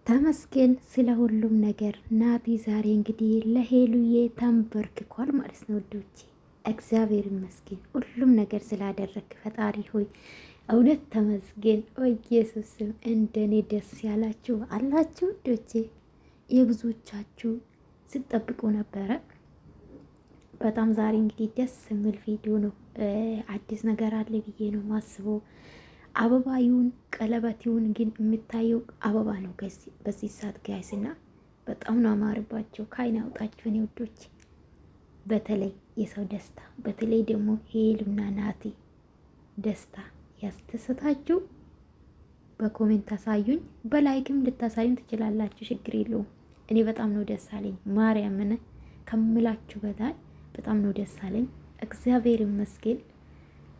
ተመስገን ስለ ሁሉም ነገር። ናቲ ዛሬ እንግዲህ ለሄሉዬ ተንበርክኳል ማለት ነው ውዶቼ። እግዚአብሔር ይመስገን ሁሉም ነገር ስላደረግ ፈጣሪ ሆይ እውነት ተመስገን። ኢየሱስም እንደኔ ደስ ያላችሁ አላችሁ ውዶቼ። የብዙዎቻችሁ ስጠብቁ ነበረ። በጣም ዛሬ እንግዲህ ደስ የሚል ቪዲዮ ነው። አዲስ ነገር አለ ብዬ ነው ማስበው። አበባ ይሁን ቀለበት ይሁን ግን የምታየው አበባ ነው በዚህ ሰዓት ጋይስ፣ እና በጣም ነው አማርባቸው። ከአይን አውጣችሁ እኔ ውዶች። በተለይ የሰው ደስታ፣ በተለይ ደግሞ ሄሉና ናቲ ደስታ ያስደሰታችሁ በኮሜንት አሳዩኝ። በላይክም ልታሳዩኝ ትችላላችሁ፣ ችግር የለውም። እኔ በጣም ነው ደስ አለኝ። ማርያምን ከምላችሁ በላይ በጣም ነው ደስ አለኝ። እግዚአብሔር ይመስገን።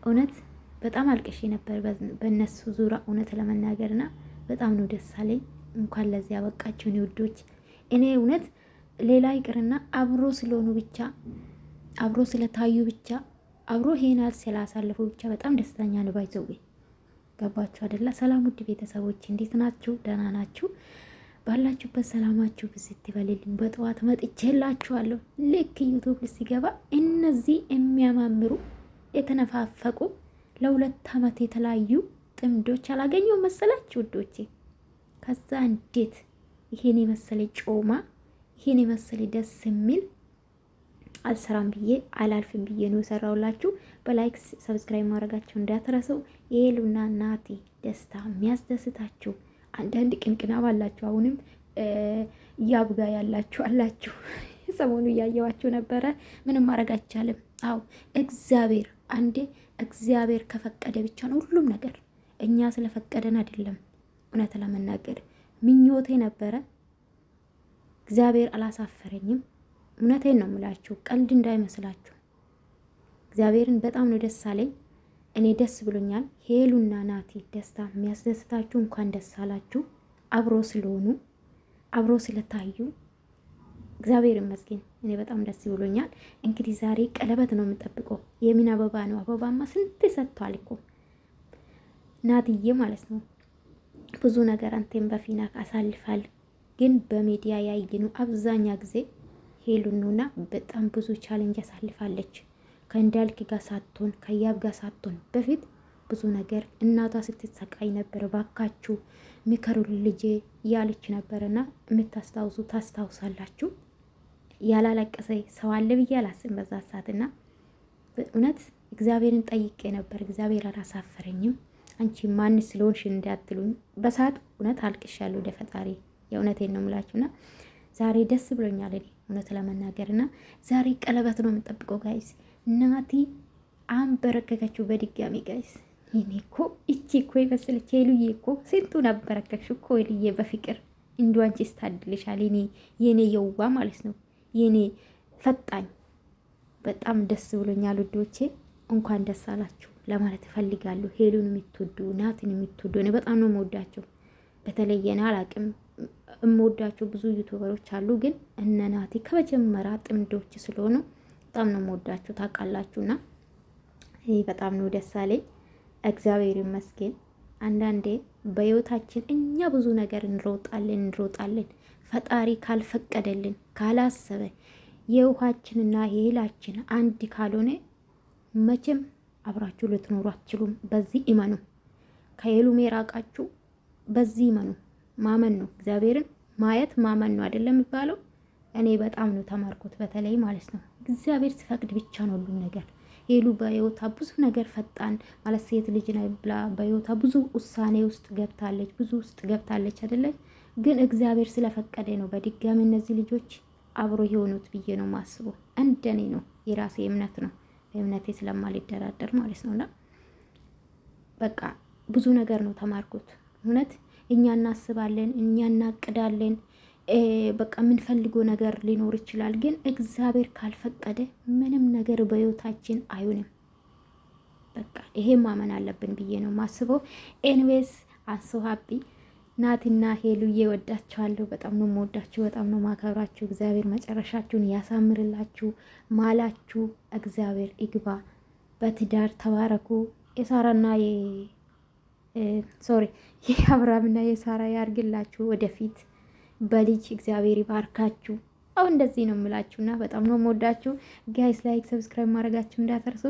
እውነት በጣም አልቅሼ ነበር በእነሱ ዙሪያ እውነት ለመናገርና በጣም ነው ደስ አለኝ። እንኳን ለዚህ ያበቃችሁ እኔ ውዶች። እኔ እውነት ሌላ ይቅርና አብሮ ስለሆኑ ብቻ አብሮ ስለታዩ ብቻ አብሮ ይሄናል ስላሳለፉ ብቻ በጣም ደስተኛ ነው። ባይዘው ገባችሁ አይደለ? ሰላም ውድ ቤተሰቦች እንዴት ናችሁ? ደህና ናችሁ? ባላችሁበት ሰላማችሁ ብዝት ይበልልኝ። በጠዋት መጥቼላችኋለሁ። ልክ ዩቲዩብ ሲገባ እነዚህ የሚያማምሩ የተነፋፈቁ ለ2 ዓመት የተለያዩ ጥምዶች አላገኘው መሰላችሁ ውዶቼ። ከዛ እንዴት ይሄን የመሰለ ጮማ ይሄን የመሰለ ደስ የሚል አልሰራም ብዬ አላልፍም ብዬ ነው የሰራውላችሁ። በላይክ ሰብስክራይብ ማድረጋችሁ እንዳትረሱ። የሄሉና ናቲ ደስታ የሚያስደስታችሁ አንዳንድ ቅንቅናብ አላችሁ። አሁንም እያብጋ ያላችሁ አላችሁ። ሰሞኑ እያየዋችሁ ነበረ። ምንም ማድረግ አይቻልም። አው እግዚአብሔር አንዴ እግዚአብሔር ከፈቀደ ብቻ ነው ሁሉም ነገር። እኛ ስለፈቀደን አይደለም። እውነት ለመናገር ምኞቴ ነበረ። እግዚአብሔር አላሳፈረኝም። እውነቴን ነው የምላችሁ፣ ቀልድ እንዳይመስላችሁ። እግዚአብሔርን በጣም ነው ደስ አለኝ። እኔ ደስ ብሎኛል። ሄሉና ናቲ ደስታ የሚያስደስታችሁ እንኳን ደስ አላችሁ። አብሮ ስለሆኑ አብሮ ስለታዩ እግዚአብሔር ይመስገን። እኔ በጣም ደስ ብሎኛል። እንግዲህ ዛሬ ቀለበት ነው የምጠብቀው። የምን አበባ ነው? አበባማ ስንት ሰጥቷል እኮ ናትዬ ማለት ነው። ብዙ ነገር አንተም በፊና አሳልፋል። ግን በሚዲያ ያይኑ አብዛኛ ጊዜ ሄሉኑና በጣም ብዙ ቻሌንጅ አሳልፋለች። ከእንዳልክ ጋር ሳትሆን ከያብ ጋር ሳትሆን በፊት ብዙ ነገር እናቷ ስትሰቃይ ነበር። ባካችሁ ምከሩ ልጄ ያለች ነበርና የምታስታውሱ ታስታውሳላችሁ። ያላለቀሰ ሰው አለ ብዬ አላስብም በዛ ሰዓትና እውነት እግዚአብሔርን ጠይቄ ነበር። እግዚአብሔር አላሳፈረኝም። አንቺ ማን ስለሆንሽ እንዳትሉኝ በሰዓት እውነት አልቅሻለሁ ወደ ፈጣሪ። የእውነቴን ነው የምላችሁና ዛሬ ደስ ብሎኛል እኔ እውነት ለመናገርና ዛሬ ቀለበት ነው የምጠብቀው ጋይስ። ናቲ አንበረከከችው በድጋሚ ጋይስ። ይኔ እኮ እቺ እኮ ይመስለች ሄሉዬ እኮ ስንቱን አበረከክሽ እኮ ሄሉዬ በፍቅር እንዲሁ አንቺ ስታድልሻል። የኔ የዋ ማለት ነው የኔ ፈጣኝ። በጣም ደስ ብሎኛል ውዶቼ። እንኳን ደስ አላችሁ ለማለት እፈልጋለሁ። ሄሉን የምትወዱ ናትን የምትወዱ እኔ በጣም ነው የምወዳቸው። በተለየና አላቅም የምወዳቸው ብዙ ዩቱበሮች አሉ፣ ግን እነ ናቲ ከመጀመሪያ ጥምዶች ስለሆኑ በጣም ነው የምወዳቸው ታውቃላችሁና ይህ በጣም ነው ደስ አለኝ። እግዚአብሔር ይመስገን። አንዳንዴ በህይወታችን እኛ ብዙ ነገር እንሮጣለን። ፈጣሪ ካልፈቀደልን ካላሰበ የውሃችንና የሄላችን አንድ ካልሆነ መቼም አብራችሁ ልትኖሩ አትችሉም። በዚህ ኢመኑ። ከሄሉም የራቃችሁ በዚህ ኢመኑ። ማመን ነው፣ እግዚአብሔርን ማየት ማመን ነው አይደለም የሚባለው። እኔ በጣም ነው ተማርኩት፣ በተለይ ማለት ነው እግዚአብሔር ሲፈቅድ ብቻ ነው ሁሉም ነገር። ሄሉ በህይወታ ብዙ ነገር ፈጣን ማለት ሴት ልጅ ነው ብላ በህይወታ ብዙ ውሳኔ ውስጥ ገብታለች፣ ብዙ ውስጥ ገብታለች አይደለ? ግን እግዚአብሔር ስለፈቀደ ነው በድጋሚ እነዚህ ልጆች አብሮ የሆኑት ብዬ ነው ማስበው። እንደኔ ነው፣ የራሴ እምነት ነው። በእምነቴ ስለማልደራደር ማለት ነውና በቃ ብዙ ነገር ነው ተማርኩት። እውነት እኛ እናስባለን፣ እኛ እናቅዳለን፣ በቃ የምንፈልገው ነገር ሊኖር ይችላል። ግን እግዚአብሔር ካልፈቀደ ምንም ነገር በህይወታችን አይሆንም። በቃ ይሄ ማመን አለብን ብዬ ነው ማስበው። ኤንዌስ አንሶ ሀቢ ናቲና ሄሉዬ ወዳችኋለሁ። በጣም ነው የምወዳችሁ፣ በጣም ነው ማከብራችሁ። እግዚአብሔር መጨረሻችሁን ያሳምርላችሁ። ማላችሁ እግዚአብሔር ይግባ። በትዳር ተባረኩ። የሳራና የአብርሃምና የሳራ ያርግላችሁ ወደፊት በልጅ እግዚአብሔር ይባርካችሁ። አሁን እንደዚህ ነው የምላችሁና በጣም ነው የምወዳችሁ ጋይስ። ላይክ ሰብስክራይብ ማድረጋችሁ እንዳትረሱ።